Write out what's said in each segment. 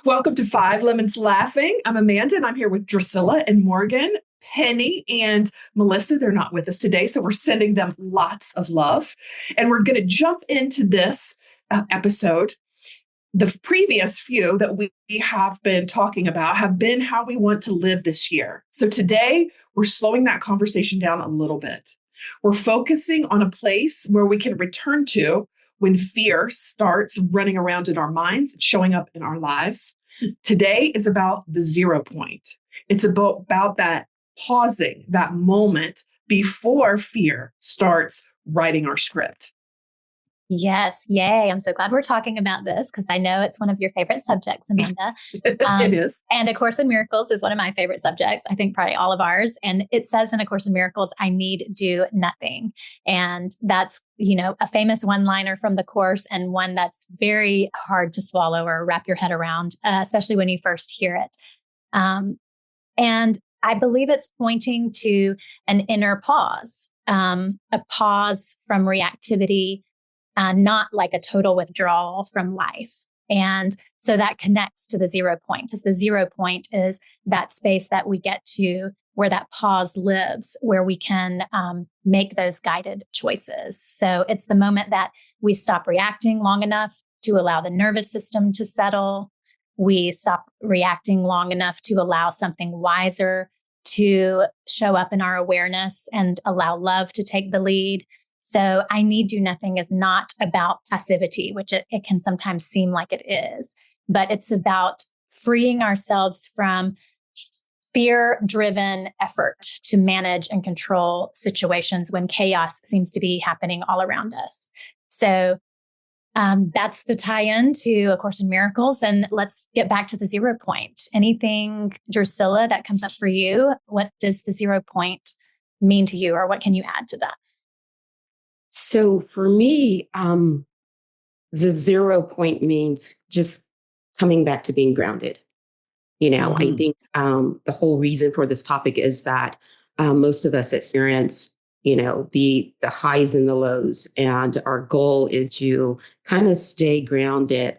Welcome to Five Lemons Laughing. I'm Amanda and I'm here with Drusilla and Morgan, Penny and Melissa. They're not with us today, so we're sending them lots of love. And we're going to jump into this episode. The previous few that we have been talking about have been how we want to live this year. So today we're slowing that conversation down a little bit. We're focusing on a place where we can return to when fear starts running around in our minds, showing up in our lives. Today is about the 0 point. It's about that pausing, that moment before fear starts writing our script. Yes. Yay. I'm so glad we're talking about this because I know it's one of your favorite subjects, Amanda. It is. And A Course in Miracles is one of my favorite subjects. I think probably all of ours. And it says in A Course in Miracles, I need do nothing. And that's, a famous one-liner from the Course and one that's very hard to swallow or wrap your head around, especially when you first hear it. And I believe it's pointing to an inner pause, a pause from reactivity, not like a total withdrawal from life. And so that connects to the 0 point, because the 0 point is that space that we get to where that pause lives, where we can make those guided choices. So it's the moment that we stop reacting long enough to allow the nervous system to settle. We stop reacting long enough to allow something wiser to show up in our awareness and allow love to take the lead. So I need do nothing is not about passivity, which it can sometimes seem like it is, but it's about freeing ourselves from fear-driven effort to manage and control situations when chaos seems to be happening all around us. So that's the tie-in to A Course in Miracles. And let's get back to the 0 point. Anything, Drusilla, that comes up for you? What does the 0 point mean to you, or what can you add to that? So for me, the 0 point means just coming back to being grounded. I think the whole reason for this topic is that most of us experience, the highs and the lows, and our goal is to kind of stay grounded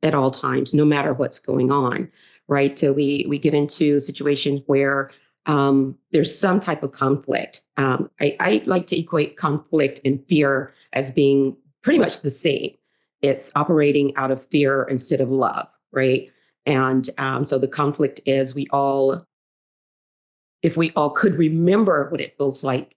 at all times, no matter what's going on, right? So we get into situations where there's some type of conflict. I like to equate conflict and fear as being pretty much the same. It's operating out of fear instead of love, right? And so the conflict is if we all could remember what it feels like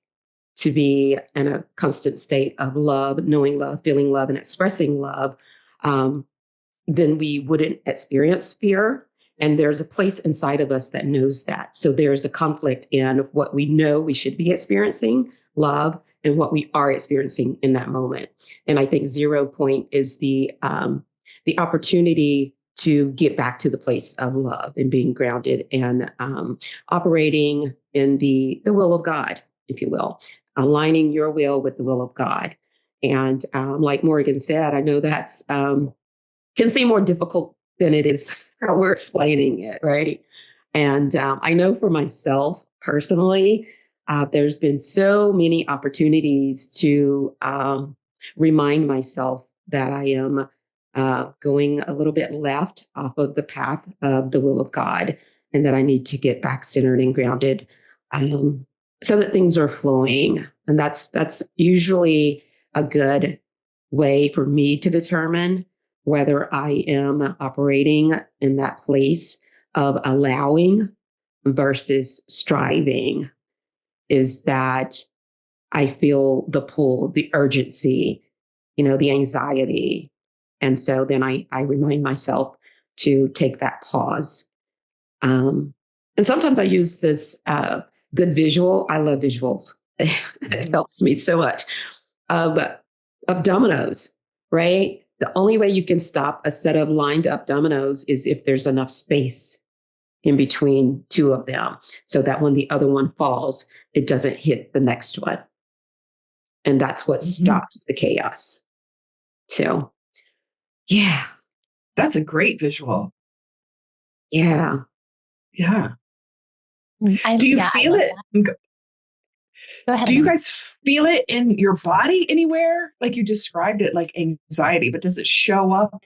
to be in a constant state of love, knowing love, feeling love, and expressing love, then we wouldn't experience fear. And there's a place inside of us that knows that. So there's a conflict in what we know we should be experiencing, love, and what we are experiencing in that moment. And I think 0 point is the opportunity to get back to the place of love and being grounded and operating in the will of God, if you will, aligning your will with the will of God. And like Morgan said, I know that's can seem more difficult than it is how we're explaining it, right? And I know for myself personally, there's been so many opportunities to remind myself that I am going a little bit left off of the path of the will of God, and that I need to get back centered and grounded so that things are flowing. And that's usually a good way for me to determine whether I am operating in that place of allowing versus striving, is that I feel the pull, the urgency, the anxiety. And so then I remind myself to take that pause. And sometimes I use this good visual. I love visuals. It helps me so much. Of dominoes, right? The only way you can stop a set of lined up dominoes is if there's enough space in between two of them, so that when the other one falls, it doesn't hit the next one. And that's what stops the chaos. So, yeah. That's a great visual. Yeah. Yeah. Do you feel it? Go ahead. Do you guys feel it in your body anywhere? Like you described it like anxiety, but does it show up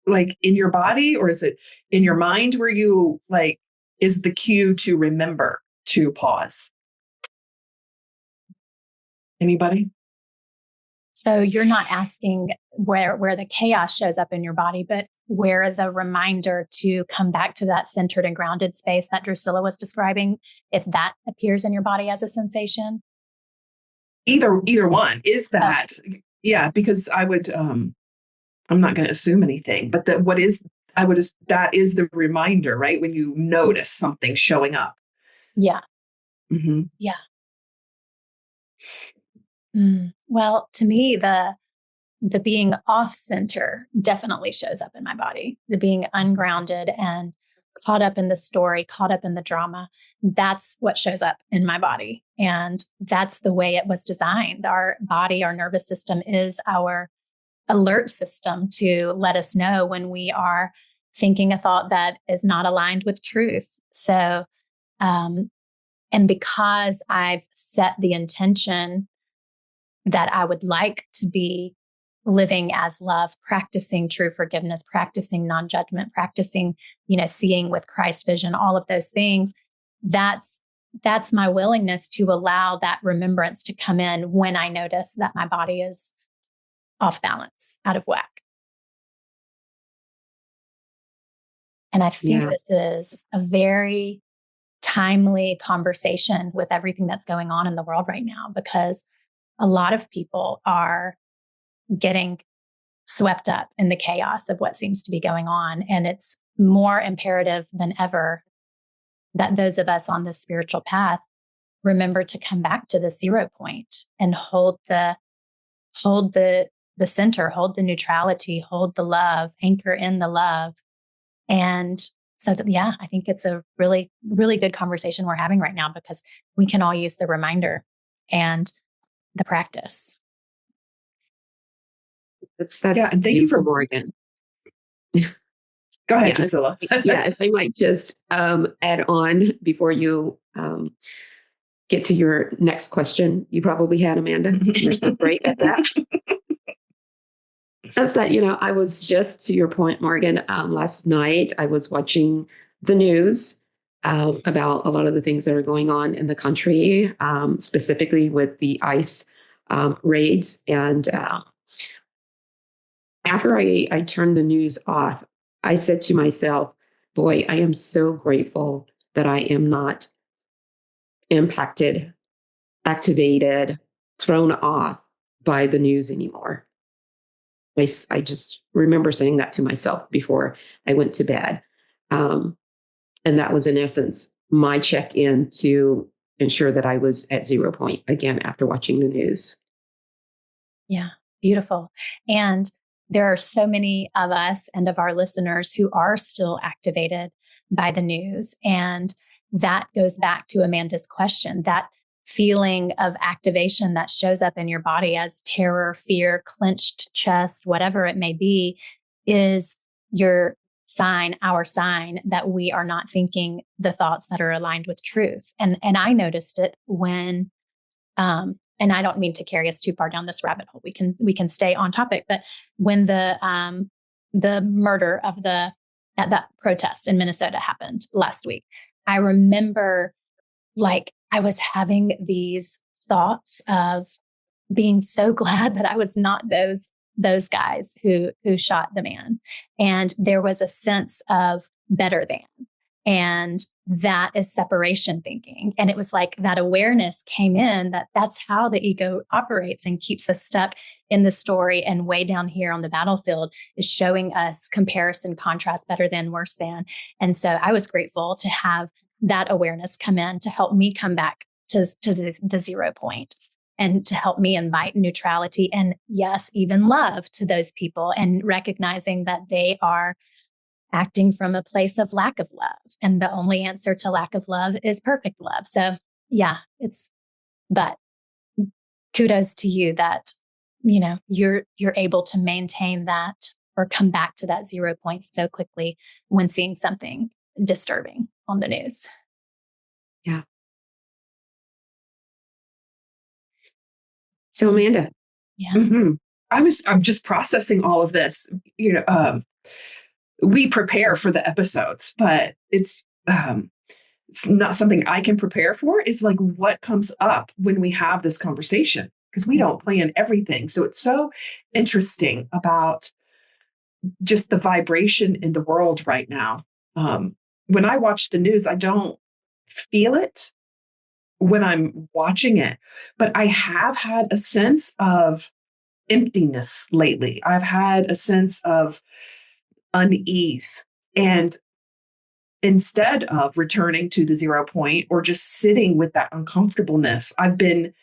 like in your body, or is it in your mind where you like is the cue to remember to pause? Anybody? So you're not asking where the chaos shows up in your body, but where the reminder to come back to that centered and grounded space that Drusilla was describing, if that appears in your body as a sensation? Either one. Is Okay. that yeah, because I would I'm not going to assume anything, but that what is I would that is the reminder, right? When you notice something showing up. Yeah. Mm-hmm. Yeah. Well, to me, the being off center definitely shows up in my body. The being ungrounded and caught up in the story, caught up in the drama, that's what shows up in my body. And that's the way it was designed. Our body, our nervous system is our alert system to let us know when we are thinking a thought that is not aligned with truth. So, and because I've set the intention that I would like to be living as love, practicing true forgiveness, practicing non-judgment, practicing, seeing with Christ vision, all of those things. That's my willingness to allow that remembrance to come in when I notice that my body is off balance, out of whack. And I think this is a very timely conversation with everything that's going on in the world right now, because a lot of people are getting swept up in the chaos of what seems to be going on. And it's more imperative than ever that those of us on this spiritual path remember to come back to the 0 point and hold the center, hold the neutrality, hold the love, anchor in the love. And so that, I think it's a really, really good conversation we're having right now, because we can all use the reminder and the practice. That's Yeah, and thank you beautiful, for Morgan. Go ahead, Drusilla. If I might just add on before you get to your next question, you probably had, Amanda. You're so great at that. That's that, I was just, to your point, Morgan, last night I was watching the news about a lot of the things that are going on in the country, specifically with the ICE raids. And after I turned the news off, I said to myself, boy, I am so grateful that I am not impacted, activated, thrown off by the news anymore. I just remember saying that to myself before I went to bed. And that was, in essence, my check-in to ensure that I was at 0 point again after watching the news. Yeah, beautiful. And there are so many of us and of our listeners who are still activated by the news. And that goes back to Amanda's question, that feeling of activation that shows up in your body as terror, fear, clenched chest, whatever it may be, is your sign, our sign that we are not thinking the thoughts that are aligned with truth. And I noticed it when, and I don't mean to carry us too far down this rabbit hole. We can stay on topic. But when the murder of at that protest in Minnesota happened last week, I remember I was having these thoughts of being so glad that I was not those guys who shot the man. And there was a sense of better than. And that is separation thinking. And it was like that awareness came in that that's how the ego operates and keeps us stuck in the story. And way down here on the battlefield is showing us comparison, contrast, better than, worse than. And so I was grateful to have that awareness come in to help me come back to the 0 point and to help me invite neutrality and, yes, even love to those people, and recognizing that they are acting from a place of lack of love. And the only answer to lack of love is perfect love. So but kudos to you that, you're able to maintain that or come back to that 0 point so quickly when seeing something disturbing on the news. Yeah. So, Amanda. Yeah. Mm-hmm. I'm just processing all of this, we prepare for the episodes, but it's not something I can prepare for. It's like what comes up when we have this conversation, because we don't plan everything. So it's so interesting about just the vibration in the world right now. When I watch the news, I don't feel it when I'm watching it, but I have had a sense of emptiness lately. I've had a sense of unease. And instead of returning to the 0 point or just sitting with that uncomfortableness, I've been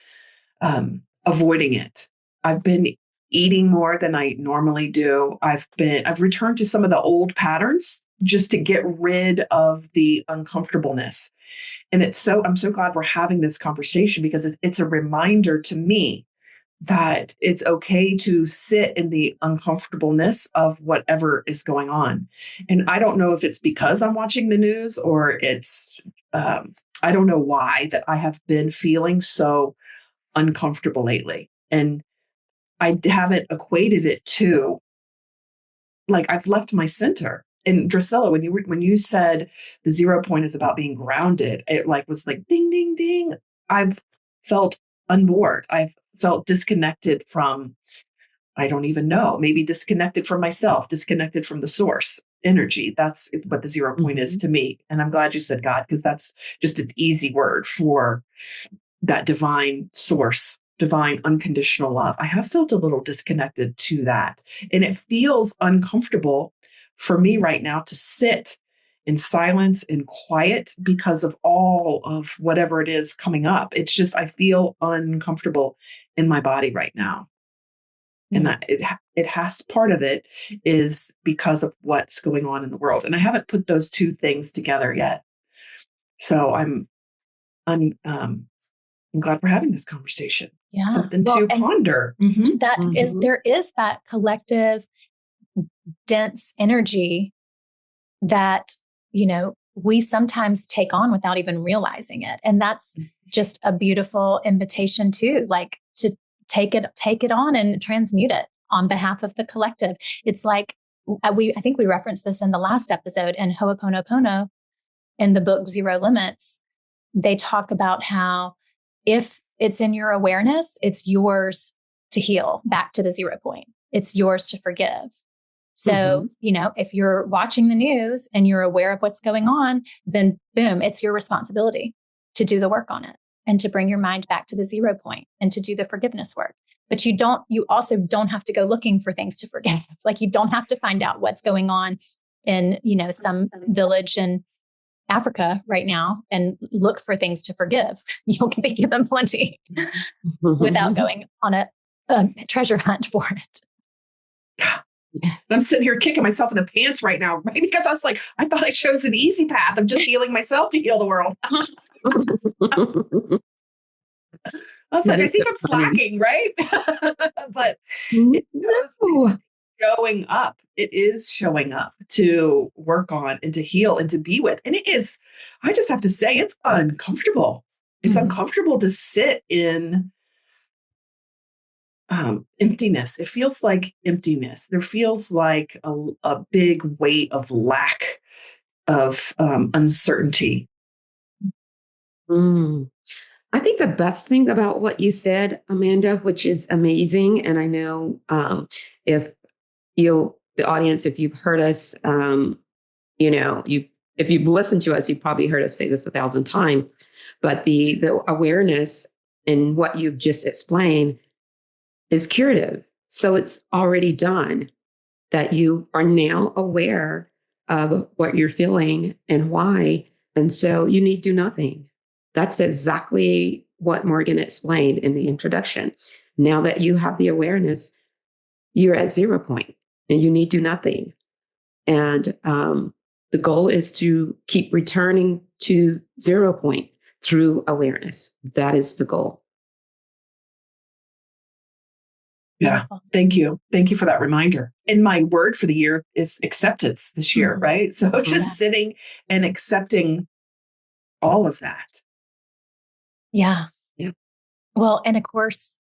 avoiding it. I've been eating more than I normally do. I've returned to some of the old patterns just to get rid of the uncomfortableness. And I'm so glad we're having this conversation, because it's a reminder to me that it's okay to sit in the uncomfortableness of whatever is going on. And I don't know if it's because I'm watching the news, or I don't know why that I have been feeling so uncomfortable lately. And I haven't equated it to, like, I've left my center. And Drusilla, when you said the 0 point is about being grounded, it was like ding, ding, ding. I've felt unmoored. I've felt disconnected from, I don't even know, maybe disconnected from myself, disconnected from the source energy. That's what the 0 point is to me. And I'm glad you said God, because that's just an easy word for that divine source, divine unconditional love. I have felt a little disconnected to that. And it feels uncomfortable for me right now to sit in silence and quiet because of all of whatever it is coming up. It's just, I feel uncomfortable in my body right now. And that it has, part of it is because of what's going on in the world. And I haven't put those two things together yet. So I'm glad we're having this conversation. Yeah. Something to ponder. Mm-hmm. There is that collective dense energy that, we sometimes take on without even realizing it. And that's just a beautiful invitation too, like to take it on and transmute it on behalf of the collective. It's like, I think we referenced this in the last episode in Ho'oponopono in the book Zero Limits. They talk about how if it's in your awareness, it's yours to heal back to the 0 point. It's yours to forgive. So, if you're watching the news and you're aware of what's going on, then boom, it's your responsibility to do the work on it and to bring your mind back to the 0 point and to do the forgiveness work. But you also don't have to go looking for things to forgive. Like, you don't have to find out what's going on in, some village in Africa right now and look for things to forgive. You'll be given plenty without going on a treasure hunt for it. I'm sitting here kicking myself in the pants right now, right? Because I was like, I thought I chose an easy path of just healing myself to heal the world. I was like, I think I'm slacking, right? But it's showing up. It is showing up to work on and to heal and to be with. And it is, I just have to say, it's uncomfortable. It's uncomfortable to sit in emptiness. It feels like emptiness. There feels like a big weight of lack of uncertainty. I think the best thing about what you said, Amanda, which is amazing, and I know if the audience, if you've heard us, if you've listened to us, you've probably heard us say this 1,000 times. But the awareness in what you've just explained is curative. So it's already done, that you are now aware of what you're feeling and why. And so you need do nothing. That's exactly what Morgan explained in the introduction. Now that you have the awareness, you're at 0 point and you need do nothing. And the goal is to keep returning to 0 point through awareness. That is the goal. Yeah. Thank you. Thank you for that reminder. And my word for the year is acceptance this year, right? So just sitting and accepting all of that. Yeah. Yeah. Well, and A Course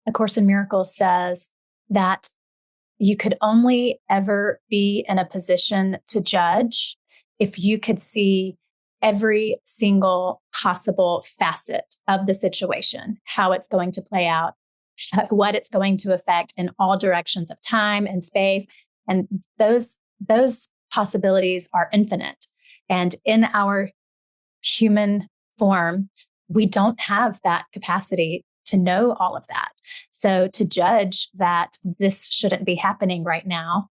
in Miracles says that, you could only ever be in a position to judge if you could see every single possible facet of the situation, how it's going to play out, what it's going to affect in all directions of time and space. And those possibilities are infinite. And in our human form, we don't have that capacity to know all of that. So to judge that this shouldn't be happening right now,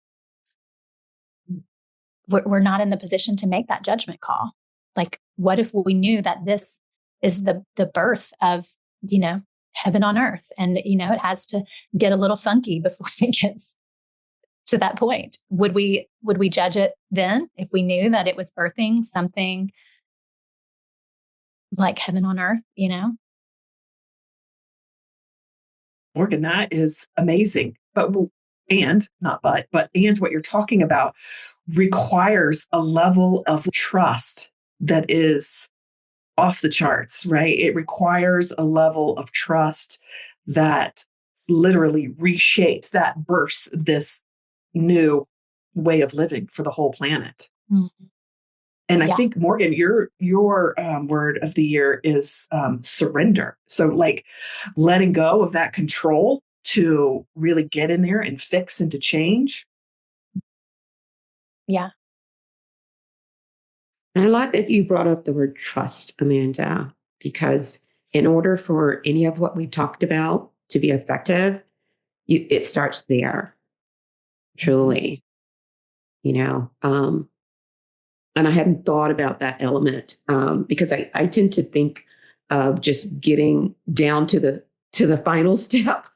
we're not in the position to make that judgment call. Like, what if we knew that this is the birth of, heaven on earth? And, it has to get a little funky before it gets to that point. Would we judge it then if we knew that it was birthing something like heaven on earth, Morgan, that is amazing. And what you're talking about requires a level of trust that is off the charts, right? It requires a level of trust that literally reshapes, that births this new way of living for the whole planet. Mm-hmm. And I think, Morgan, your word of the year is surrender. So like letting go of that control to really get in there and fix and to change. Yeah. And I like that you brought up the word trust, Amanda, because in order for any of what we talked about to be effective, it starts there, truly, and I hadn't thought about that element because I tend to think of just getting down to the final step.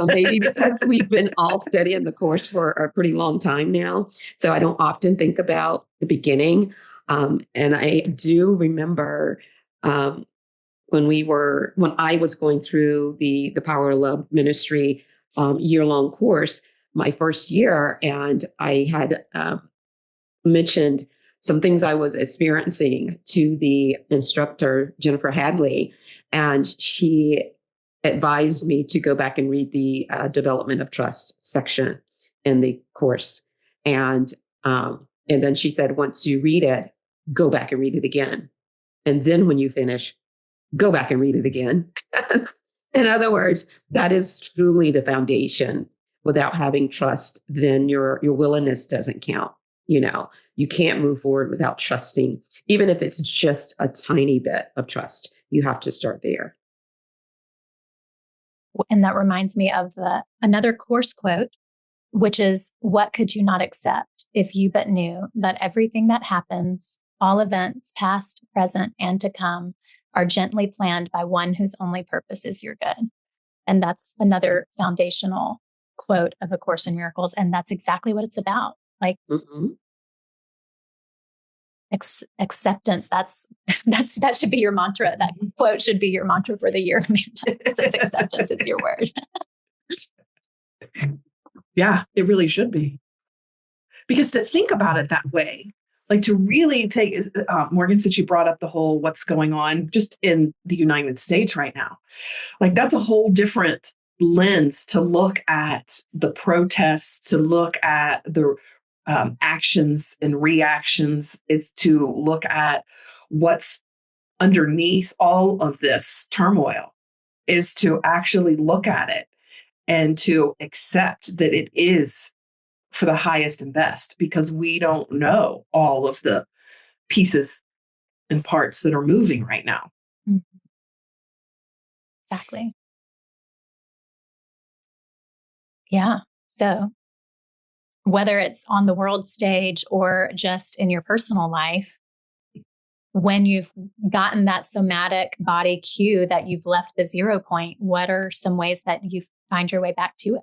Maybe because we've been all studying the course for a pretty long time now, so I don't often think about the beginning. And I do remember when I was going through the Power of Love Ministry year-long course, my first year, and I had mentioned some things I was experiencing to the instructor, Jennifer Hadley, and she advised me to go back and read the development of trust section in the course. And then she said, once you read it, go back and read it again. And then when you finish, go back and read it again. In other words, that is truly the foundation. Without having trust, then your willingness doesn't count. You can't move forward without trusting, even if it's just a tiny bit of trust. You have to start there. And that reminds me of another course quote, which is, what could you not accept if you but knew that everything that happens, all events, past, present, and to come, are gently planned by one whose only purpose is your good. And that's another foundational quote of A Course in Miracles. And that's exactly what it's about. Like, acceptance. That should be your mantra. That quote should be your mantra for the year, Amanda. Since acceptance is your word. Yeah, it really should be. Because to think about it that way, like to really take, Morgan, since you brought up the whole what's going on just in the United States right now, like that's a whole different lens to look at the protests, to look at the actions and reactions. It's to look at what's underneath all of this turmoil, is to actually look at it and to accept that it is for the highest and best, because we don't know all of the pieces and parts that are moving right now. Mm-hmm. Exactly. Yeah. So whether it's on the world stage or just in your personal life, when you've gotten that somatic body cue that you've left the 0 point, what are some ways that you find your way back to it?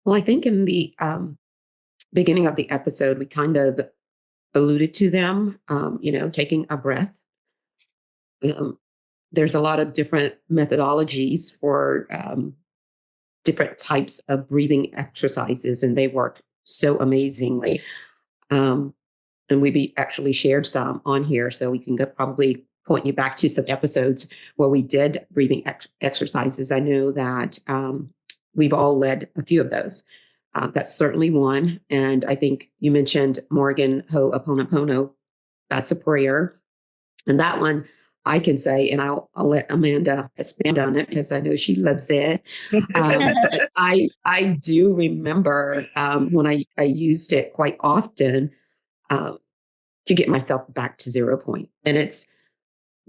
Well, I think in the beginning of the episode, we kind of alluded to them, taking a breath. There's a lot of different methodologies for different types of breathing exercises, and they work so amazingly. And we actually shared some on here, so we can probably point you back to some episodes where we did breathing exercises. I know that we've all led a few of those. That's certainly one. And I think you mentioned Morgan Ho'oponopono. That's a prayer. And that one I can say, and I'll let Amanda expand on it because I know she loves it. But I do remember when I used it quite often to get myself back to 0 point. And it's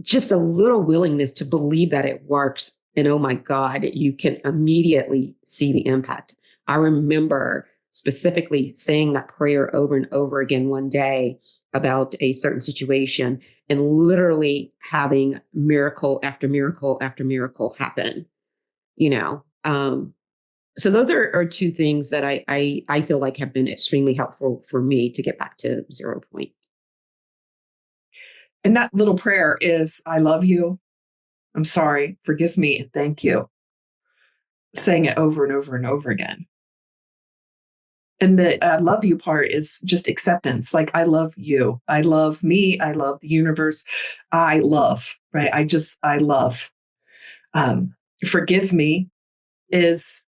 just a little willingness to believe that it works. And oh my God, you can immediately see the impact. I remember specifically saying that prayer over and over again one day about a certain situation and literally having miracle after miracle after miracle happen, you know. So those are two things that I feel like have been extremely helpful for me to get back to 0 point. And that little prayer is, I love you. I'm sorry. Forgive me. And thank you. Saying it over and over and over again. And the I love you part is just acceptance. Like, I love you. I love me. I love the universe. I love, right? I love. Forgive me is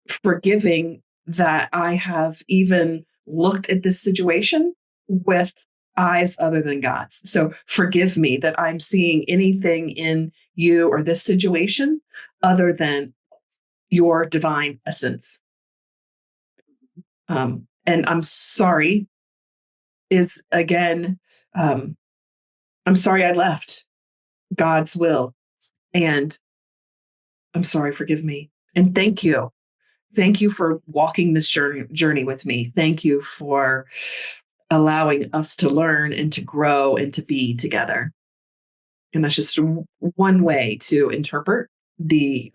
forgiving that I have even looked at this situation with eyes other than God's. So forgive me that I'm seeing anything in you or this situation other than your divine essence. And I'm sorry is again, I'm sorry I left God's will. And I'm sorry, forgive me. And thank you. Thank you for walking this journey with me. Thank you for allowing us to learn and to grow and to be together. And that's just one way to interpret the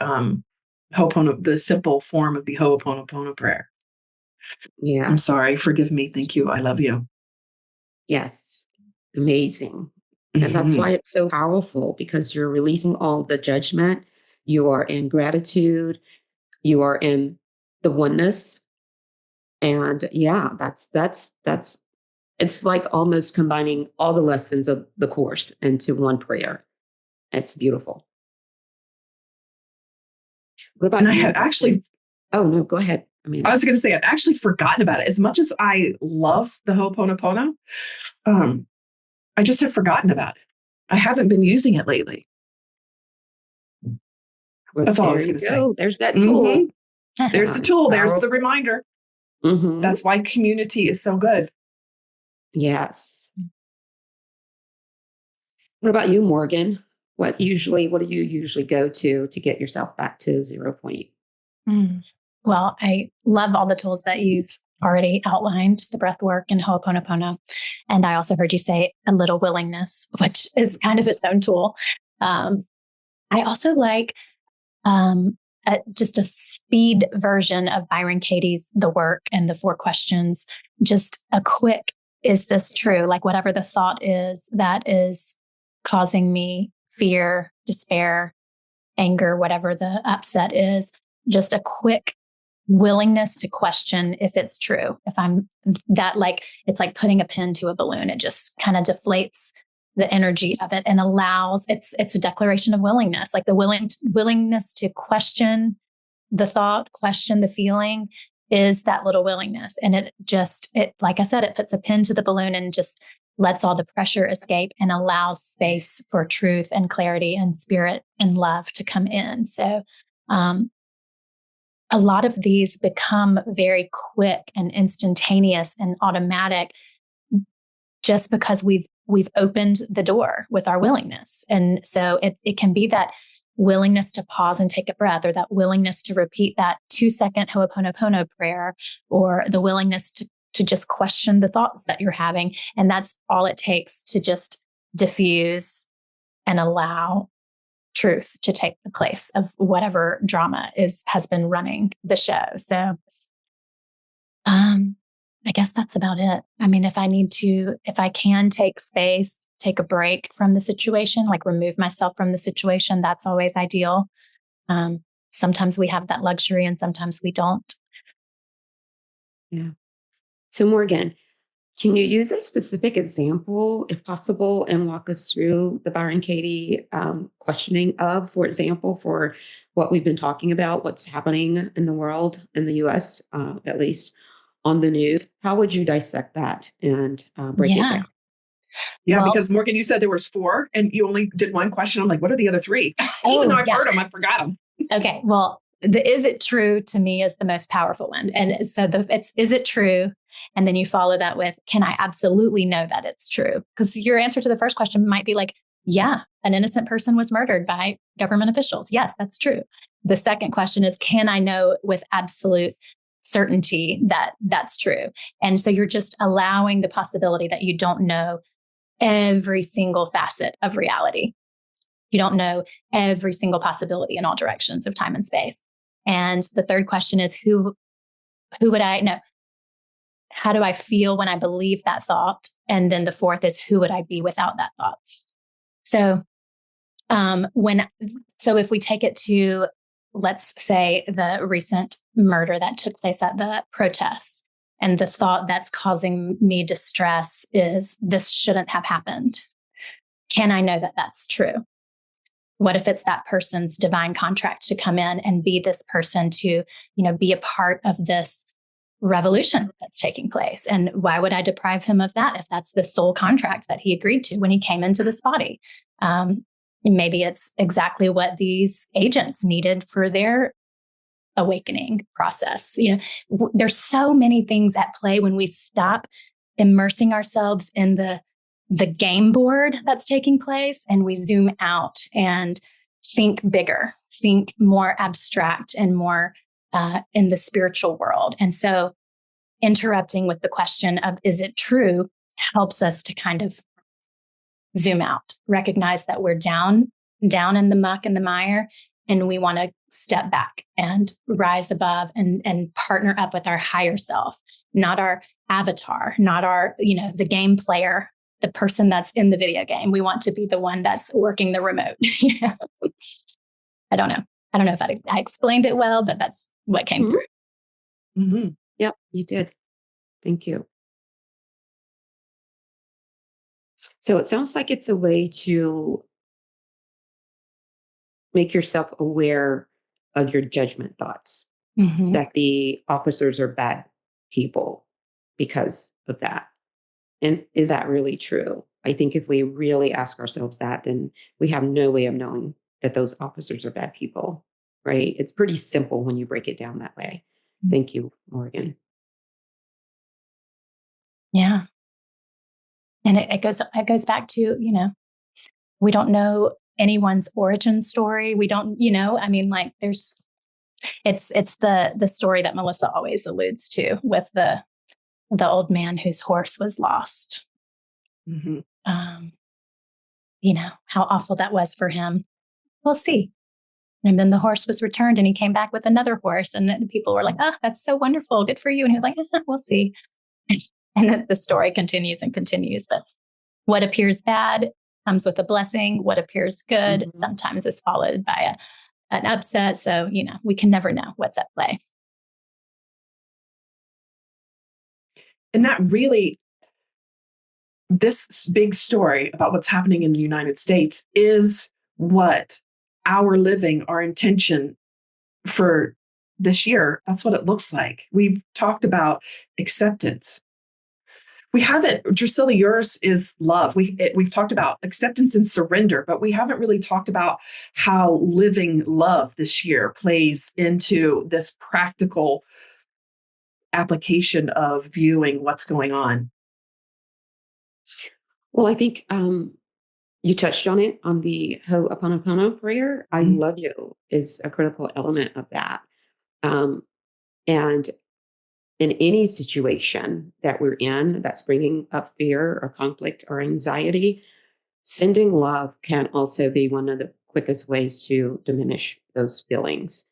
the simple form of the Ho'oponopono prayer. Yeah. I'm sorry, forgive me, thank you, I love you. Yes. Amazing. And that's why it's so powerful, because you're releasing all the judgment. You are in gratitude. You are in the oneness. And yeah, that's it's like almost combining all the lessons of the course into one prayer. It's beautiful. What about And I you? had actually, Oh no, go ahead. I was going to say, I'd actually forgotten about it. As much as I love the Ho'oponopono, I just have forgotten about it. I haven't been using it lately. Well, That's all I there was you going to go. say. There's that tool. There's the tool. There's the reminder. Mm-hmm. That's why community is so good. Yes. What about you, Morgan? What do you usually go to get yourself back to 0 point? Well, I love all the tools that you've already outlined, the breath work and Ho'oponopono. And I also heard you say a little willingness, which is kind of its own tool. I also like just a speed version of Byron Katie's The Work and the 4 questions. Just a quick, is this true? Like, whatever the thought is that is causing me fear, despair, anger, whatever the upset is, just a quick willingness to question if it's true. If I'm that, like, it's like putting a pin to a balloon. It just kind of deflates the energy of it and allows, it's a declaration of willingness, like the willingness to question the thought, question the feeling is that little willingness. And it like I said, it puts a pin to the balloon and just lets all the pressure escape and allows space for truth and clarity and spirit and love to come in. So, a lot of these become very quick and instantaneous and automatic just because we've opened the door with our willingness. And so it can be that willingness to pause and take a breath, or that willingness to repeat that 2-second Ho'oponopono prayer, or the willingness to just question the thoughts that you're having. And that's all it takes to just diffuse and allow truth to take the place of whatever drama has been running the show. So I guess that's about it. I mean, if I can take space, take a break from the situation, like remove myself from the situation, that's always ideal. Sometimes we have that luxury and sometimes we don't. Yeah. So Morgan, Can you use a specific example, if possible, and walk us through the Byron Katie questioning of, for example, for what we've been talking about, what's happening in the world, in the US, at least on the news? How would you dissect that and break it Yeah. down? Yeah, Well, because Morgan, you said there was four and you only did one question. I'm like, what are the other three? Even though I've yeah. heard them, I forgot them. Okay. Well, the is it true to me is the most powerful one. And so it's is it true? And then you follow that with, can I absolutely know that it's true? Because your answer to the first question might be like, yeah, an innocent person was murdered by government officials. Yes, that's true. The second question is, can I know with absolute certainty that that's true? And so you're just allowing the possibility that you don't know every single facet of reality. You don't know every single possibility in all directions of time and space. And the third question is, who would I know? How do I feel when I believe that thought? And then the fourth is, who would I be without that thought? So if we take it to, let's say, the recent murder that took place at the protest, and the thought that's causing me distress is, this shouldn't have happened. Can I know that that's true? What if it's that person's divine contract to come in and be this person to, be a part of this revolution that's taking place? And why would I deprive him of that if that's the sole contract that he agreed to when he came into this body? Maybe it's exactly what these agents needed for their awakening process. There's so many things at play when we stop immersing ourselves in the game board that's taking place and we zoom out and think bigger, think more abstract and more in the spiritual world. And so interrupting with the question of, is it true, helps us to kind of zoom out, recognize that we're down in the muck and the mire, and we want to step back and rise above and partner up with our higher self, not our avatar, not our, the game player, the person that's in the video game. We want to be the one that's working the remote. I don't know. I don't know if I explained it well, but that's what came through. Mm-hmm. Yep, you did. Thank you. So it sounds like it's a way to make yourself aware of your judgment thoughts, that the officers are bad people because of that. And is that really true? I think if we really ask ourselves that, then we have no way of knowing that those officers are bad people, right? It's pretty simple when you break it down that way. Thank you, Morgan. Yeah. And it goes back to, we don't know anyone's origin story. We don't, it's the story that Melissa always alludes to with the old man whose horse was lost. Mm-hmm. How awful that was for him. We'll see. And then the horse was returned and he came back with another horse. And the people were like, oh, that's so wonderful. Good for you. And he was like, we'll see. And then the story continues and continues. But what appears bad comes with a blessing. What appears good sometimes is followed by an upset. So, we can never know what's at play. And that really, this big story about what's happening in the United States is what our living, our intention for this year, that's what it looks like. We've talked about acceptance. We haven't, Drusilla, yours is love. We've talked about acceptance and surrender, but we haven't really talked about how living love this year plays into this practical application of viewing what's going on. Well, I think you touched on it on the Ho'oponopono prayer. I love you is a critical element of that. And in any situation that we're in that's bringing up fear or conflict or anxiety, sending love can also be one of the quickest ways to diminish those feelings.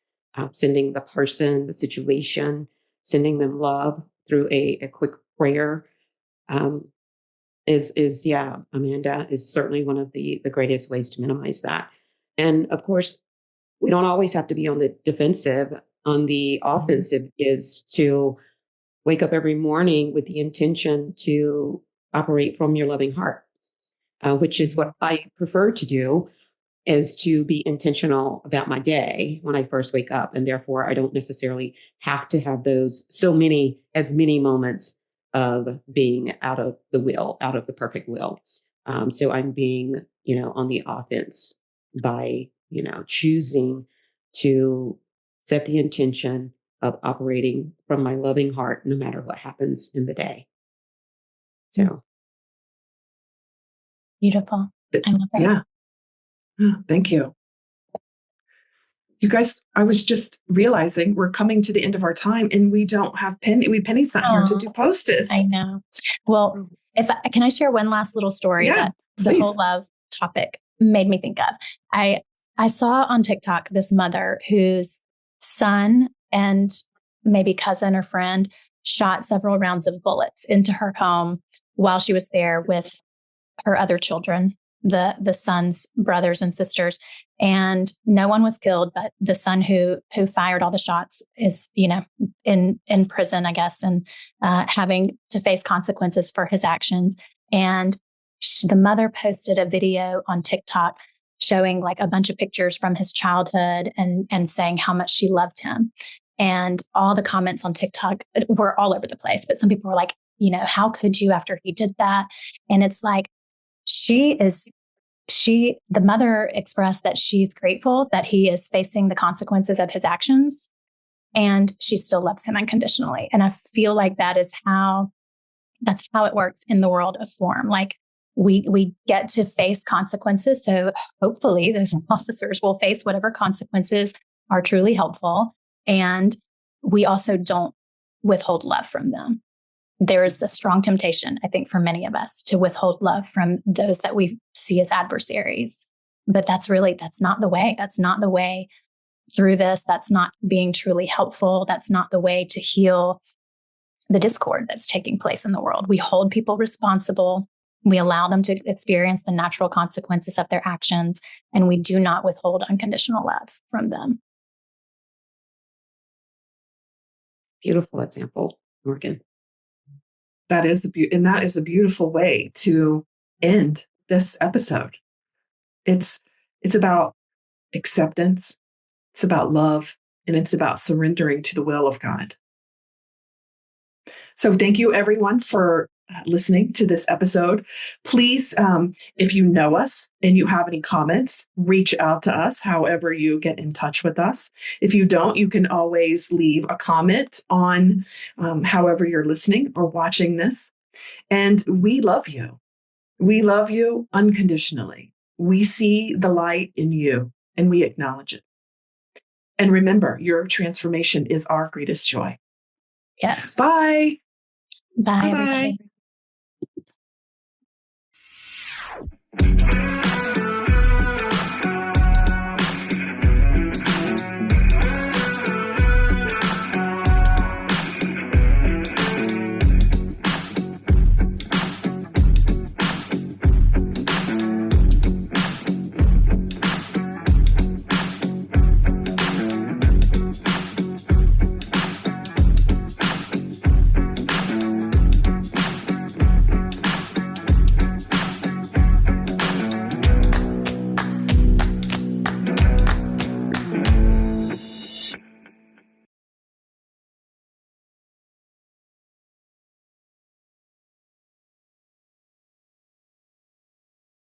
Sending the person, the situation, sending them love through a quick prayer Amanda, is certainly one of the greatest ways to minimize that. And of course, we don't always have to be on the defensive. On the offensive is to wake up every morning with the intention to operate from your loving heart, which is what I prefer to do, is to be intentional about my day when I first wake up. And therefore, I don't necessarily have to have as many moments of being out of the will, out of the perfect will. So I'm being, on the offense by, choosing to set the intention of operating from my loving heart, no matter what happens in the day. So Beautiful. I love that. Yeah. Thank you. You guys, I was just realizing we're coming to the end of our time and we don't have Penny. Penny's not here to do posters. I know. Well, can I share one last little story that please. The whole love topic made me think of? I saw on TikTok this mother whose son and maybe cousin or friend shot several rounds of bullets into her home while she was there with her other children, the son's brothers and sisters, and no one was killed, but the son who fired all the shots is, in prison, I guess, and having to face consequences for his actions. And the mother posted a video on TikTok showing like a bunch of pictures from his childhood and saying how much she loved him. And all the comments on TikTok were all over the place, but some people were like, how could you after he did that? And it's like, the mother expressed that she's grateful that he is facing the consequences of his actions, and she still loves him unconditionally. And I feel like that's how it works in the world of form. Like we get to face consequences. So hopefully those officers will face whatever consequences are truly helpful. And we also don't withhold love from them. There is a strong temptation, I think, for many of us to withhold love from those that we see as adversaries. But that's not the way. That's not the way through this. That's not being truly helpful. That's not the way to heal the discord that's taking place in the world. We hold people responsible. We allow them to experience the natural consequences of their actions, and we do not withhold unconditional love from them. beautiful example, Morgan. That is a beautiful way to end this episode. It's about acceptance, it's about love, and it's about surrendering to the will of God. So thank you everyone for listening to this episode. Please, if you know us and you have any comments, reach out to us however you get in touch with us. If you don't, you can always leave a comment on however you're listening or watching this. And we love you. We love you unconditionally. We see the light in you and we acknowledge it. And remember, your transformation is our greatest joy. Yes. Bye. Bye, everybody.